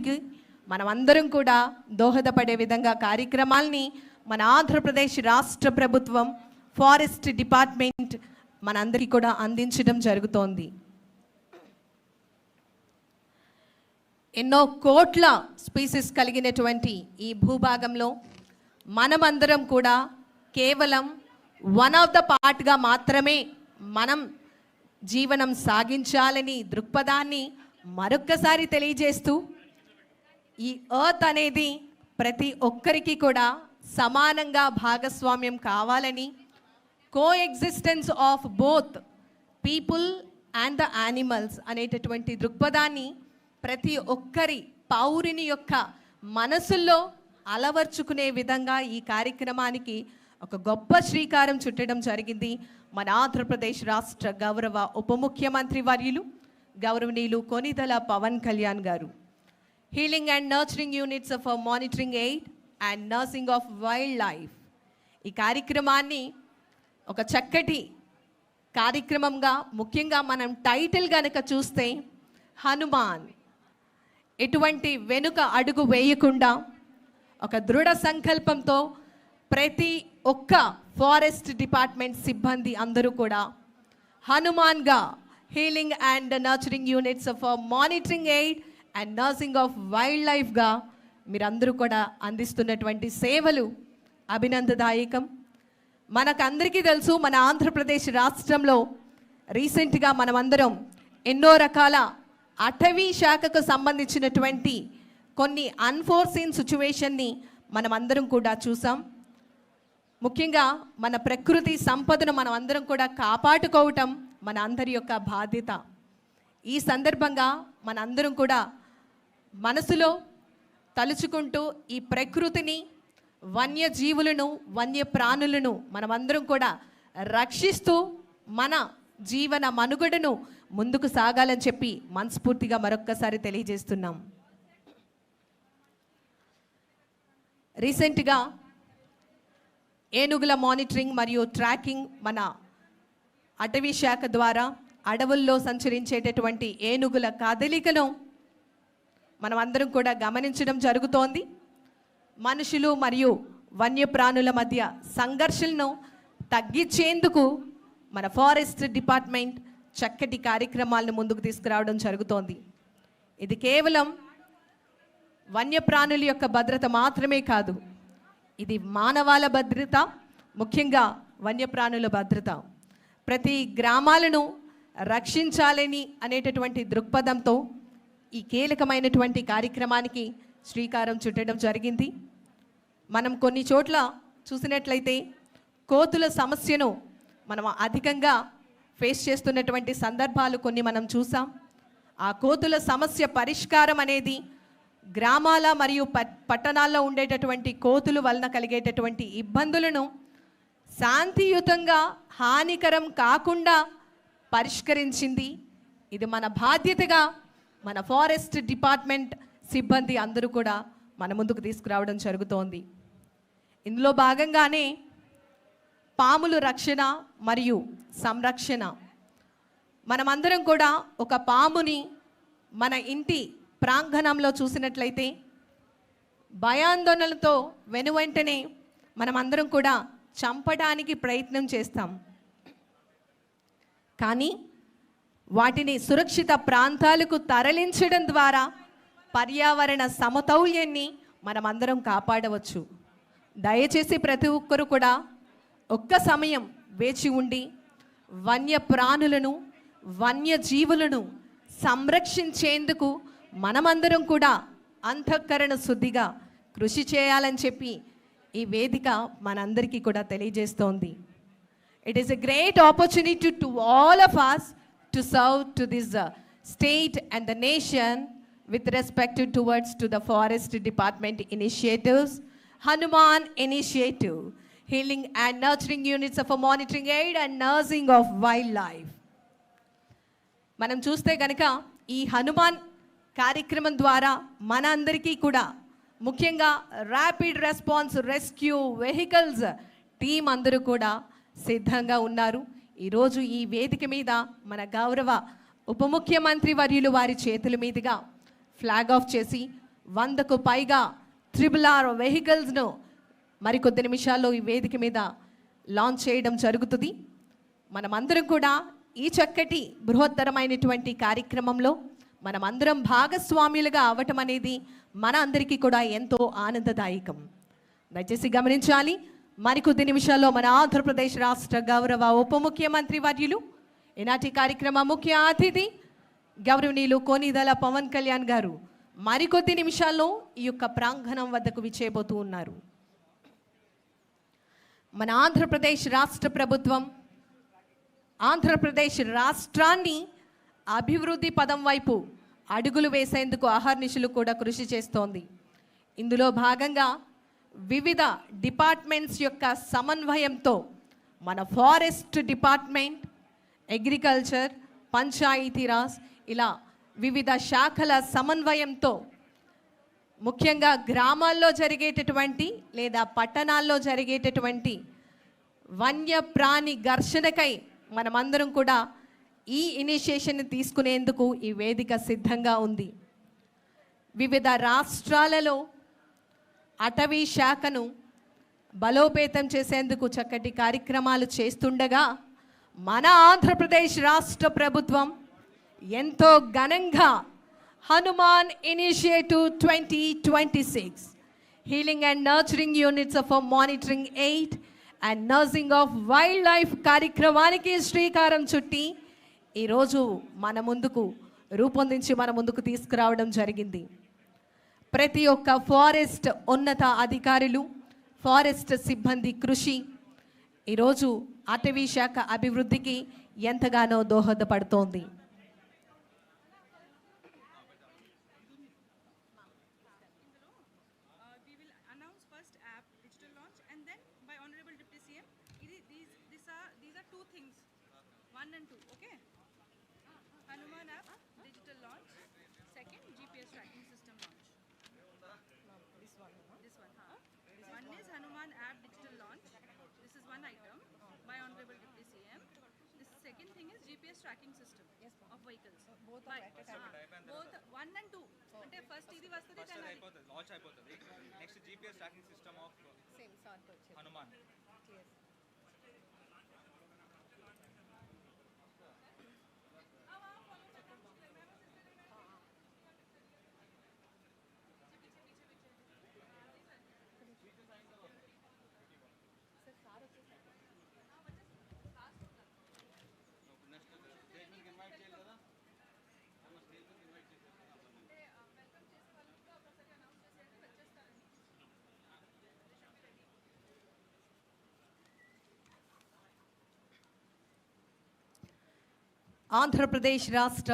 అభివృద్ధికి మనమందరం కూడా దోహదపడే విధంగా కార్యక్రమాల్ని మన ఆంధ్రప్రదేశ్ రాష్ట్ర ప్రభుత్వం ఫారెస్ట్ డిపార్ట్మెంట్ మనందరికీ కూడా అందించడం జరుగుతోంది. ఎన్నో కోట్ల స్పీసీస్ కలిగినటువంటి ఈ భూభాగంలో మనమందరం కూడా కేవలం వన్ ఆఫ్ ద పార్ట్గా మాత్రమే మనం జీవనం సాగించాలని దృక్పథాన్ని మరొక్కసారి తెలియజేస్తూ, ఈ ఎర్త్ అనేది ప్రతి ఒక్కరికి కూడా సమానంగా భాగస్వామ్యం కావాలని, co existence of both people and the animals అనేటటువంటి దృక్పథాన్ని ప్రతి ఒక్కరి పౌరుని యొక్క మనసుల్లో అలవర్చుకునే విధంగా ఈ కార్యక్రమానికి ఒక గొప్ప శ్రీకారం చుట్టడం జరిగింది. మన ఆంధ్రప్రదేశ్ రాష్ట్ర గౌరవ ఉప ముఖ్యమంత్రి వర్యులు గౌరవనీయులు కొనిదెల పవన్ కళ్యాణ్ గారు. Healing and nurturing units for monitoring aid and nursing of wild life, ఈ కార్యక్రమాన్ని ఒక చక్కటి కార్యక్రమంగా, ముఖ్యంగా మనం టైటిల్ గనక చూస్తే హనుమాన్, ఎటువంటి వెనుక అడుగు వేయకుండా ఒక దృఢ సంకల్పంతో ప్రతి ఒక్క ఫారెస్ట్ డిపార్ట్మెంట్ సిబ్బంది అందరూ కూడా హనుమాన్గా healing and nurturing units for monitoring aid and nursing of wild లైఫ్గా మీరందరూ కూడా అందిస్తున్నటువంటి సేవలు అభినందదాయకం. మనకందరికీ తెలుసు, మన ఆంధ్రప్రదేశ్ రాష్ట్రంలో రీసెంట్గా మనమందరం ఎన్నో రకాల అటవీ శాఖకు సంబంధించినటువంటి కొన్ని అన్ఫోర్సీన్ సిచ్యువేషన్ని మనమందరం కూడా చూసాం. ముఖ్యంగా మన ప్రకృతి సంపదను మనం అందరం కూడా కాపాడుకోవటం మన అందరి యొక్క బాధ్యత. ఈ సందర్భంగా మనందరం కూడా మనసులో తలుచుకుంటూ ఈ ప్రకృతిని, వన్యజీవులను, వన్య ప్రాణులను మనమందరం కూడా రక్షిస్తూ మన జీవన మనుగడను ముందుకు సాగాలని చెప్పి మనస్ఫూర్తిగా మరొక్కసారి తెలియజేస్తున్నాం. రీసెంట్గా ఏనుగుల మానిటరింగ్ మరియు ట్రాకింగ్ మన అటవీ శాఖ ద్వారా అడవుల్లో సంచరించేటటువంటి ఏనుగుల కదలికను మనం అందరం కూడా గమనించడం జరుగుతోంది. మనుషులు మరియు వన్యప్రాణుల మధ్య సంఘర్షణను తగ్గించేందుకు మన ఫారెస్ట్ డిపార్ట్మెంట్ చక్కటి కార్యక్రమాలను ముందుకు తీసుకురావడం జరుగుతోంది. ఇది కేవలం వన్యప్రాణుల యొక్క భద్రత మాత్రమే కాదు, ఇది మానవాళి భద్రత, ముఖ్యంగా వన్యప్రాణుల భద్రత. ప్రతి గ్రామాలను రక్షించాలని అనేటటువంటి దృక్పథంతో ఈ కీలకమైనటువంటి కార్యక్రమానికి శ్రీకారం చుట్టడం జరిగింది. మనం కొన్ని చోట్ల చూసినట్లయితే కోతుల సమస్యను మనం అధికంగా ఫేస్ చేస్తున్నటువంటి సందర్భాలు కొన్ని మనం చూసాం. ఆ కోతుల సమస్య పరిష్కారం అనేది గ్రామాల మరియు పట్టణాల్లో ఉండేటటువంటి కోతుల వలన కలిగేటటువంటి ఇబ్బందులను శాంతియుతంగా, హానికరం కాకుండా పరిష్కరించింది. ఇది మన బాధ్యతగా మన ఫారెస్ట్ డిపార్ట్మెంట్ సిబ్బంది అందరూ కూడా మన ముందుకు తీసుకురావడం జరుగుతోంది. ఇందులో భాగంగానే పాముల రక్షణ మరియు సంరక్షణ. మనమందరం కూడా ఒక పాముని మన ఇంటి ప్రాంగణంలో చూసినట్లయితే భయాందోళనలతో వెనువెంటనే మనమందరం కూడా చంపడానికి ప్రయత్నం చేస్తాం. కానీ వాటిని సురక్షిత ప్రాంతాలకు తరలించడం ద్వారా పర్యావరణ సమతౌల్యాన్ని మనమందరం కాపాడవచ్చు. దయచేసి ప్రతి ఒక్కరు కూడా ఒక్క సమయం వేచి ఉండి వన్యప్రాణులను, వన్యజీవులను సంరక్షించేందుకు మనమందరం కూడా అంతఃకరణ శుద్ధిగా కృషి చేయాలని చెప్పి ఈ వేదిక మనందరికీ కూడా తెలియజేస్తోంది. It is a great opportunity to all of us to serve to this state and the nation with respect towards to the forest department initiatives, Hanuman initiative, healing and nurturing units for monitoring aid and nursing of wildlife. మనం చూస్తే గనక ఈ హనుమాన్ కార్యక్రమం ద్వారా మన అందరికీ కూడా, ముఖ్యంగా rapid response rescue vehicles team అందరూ కూడా సిద్ధంగా ఉన్నారు. ఈరోజు ఈ వేదిక మీద మన గౌరవ ఉప ముఖ్యమంత్రి వర్యులు వారి చేతుల మీదుగా ఫ్లాగ్ ఆఫ్ చేసి 100కు పైగా RRR వెహికల్స్ను మరికొద్ది నిమిషాల్లో ఈ వేదిక మీద లాంచ్ చేయడం జరుగుతుంది. మనమందరం కూడా ఈ చక్కటి బృహత్తరమైనటువంటి కార్యక్రమంలో మనమందరం భాగస్వామ్యులుగా అవ్వటం అనేది మన అందరికీ కూడా ఎంతో ఆనందదాయకం. దయచేసి గమనించాలి, మరికొద్ది నిమిషాల్లో మన ఆంధ్రప్రదేశ్ రాష్ట్ర గౌరవ ఉప ముఖ్యమంత్రి వర్యులు, ఈనాటి కార్యక్రమ ముఖ్య అతిథి గౌరవనీయులు కోనిదల పవన్ కళ్యాణ్ గారు మరికొద్ది నిమిషాల్లో ఈ యొక్క ప్రాంగణం వద్దకు విచ్చేయబోతూ ఉన్నారు. మన ఆంధ్రప్రదేశ్ రాష్ట్ర ప్రభుత్వం ఆంధ్రప్రదేశ్ రాష్ట్రాన్ని అభివృద్ధి పదం వైపు అడుగులు వేసేందుకు అహర్నిశలు కూడా కృషి చేస్తోంది. ఇందులో భాగంగా వివిధ డిపార్ట్మెంట్స్ యొక్క సమన్వయంతో మన ఫారెస్ట్ డిపార్ట్మెంట్, అగ్రికల్చర్, పంచాయతీరాజ్ ఇలా వివిధ శాఖల సమన్వయంతో ముఖ్యంగా గ్రామాల్లో జరిగేటటువంటి లేదా పట్టణాల్లో జరిగేటటువంటి వన్యప్రాణి ఘర్షణకై మనమందరం కూడా ఈ ఇనిషియేషన్ని తీసుకునేందుకు ఈ వేదిక సిద్ధంగా ఉంది. వివిధ రాష్ట్రాలలో అటవీ శాఖను బలోపేతం చేసేందుకు చక్కటి కార్యక్రమాలు చేస్తుండగా మన ఆంధ్రప్రదేశ్ రాష్ట్ర ప్రభుత్వం ఎంతో ఘనంగా Hanuman initiative 2026 healing and nurturing units of monitoring aid and nursing of wild life కార్యక్రమానికి శ్రీకారం చుట్టి ఈరోజు మన ముందుకు రూపొందించి మన ముందుకు తీసుకురావడం జరిగింది. ప్రతి ఒక్క ఫారెస్ట్ ఉన్నత అధికారులు, ఫారెస్ట్ సిబ్బంది కృషి ఈరోజు అటవీ శాఖ అభివృద్ధికి ఎంతగానో దోహదపడుతోంది. One and two, okay? Hanuman app digital launch. Second, GPS tracking system launch. This one, huh? One is Hanuman app digital launch. This is one item by Honorable Deputy CM. This second thing is GPS tracking system of vehicles. Both one and two. అంటే first ఇది వస్తది first అయిపోతది, launch అయిపోతది. Next GPS tracking system of same sort వచ్చేది హనుమాన్. ఆంధ్రప్రదేశ్ రాష్ట్ర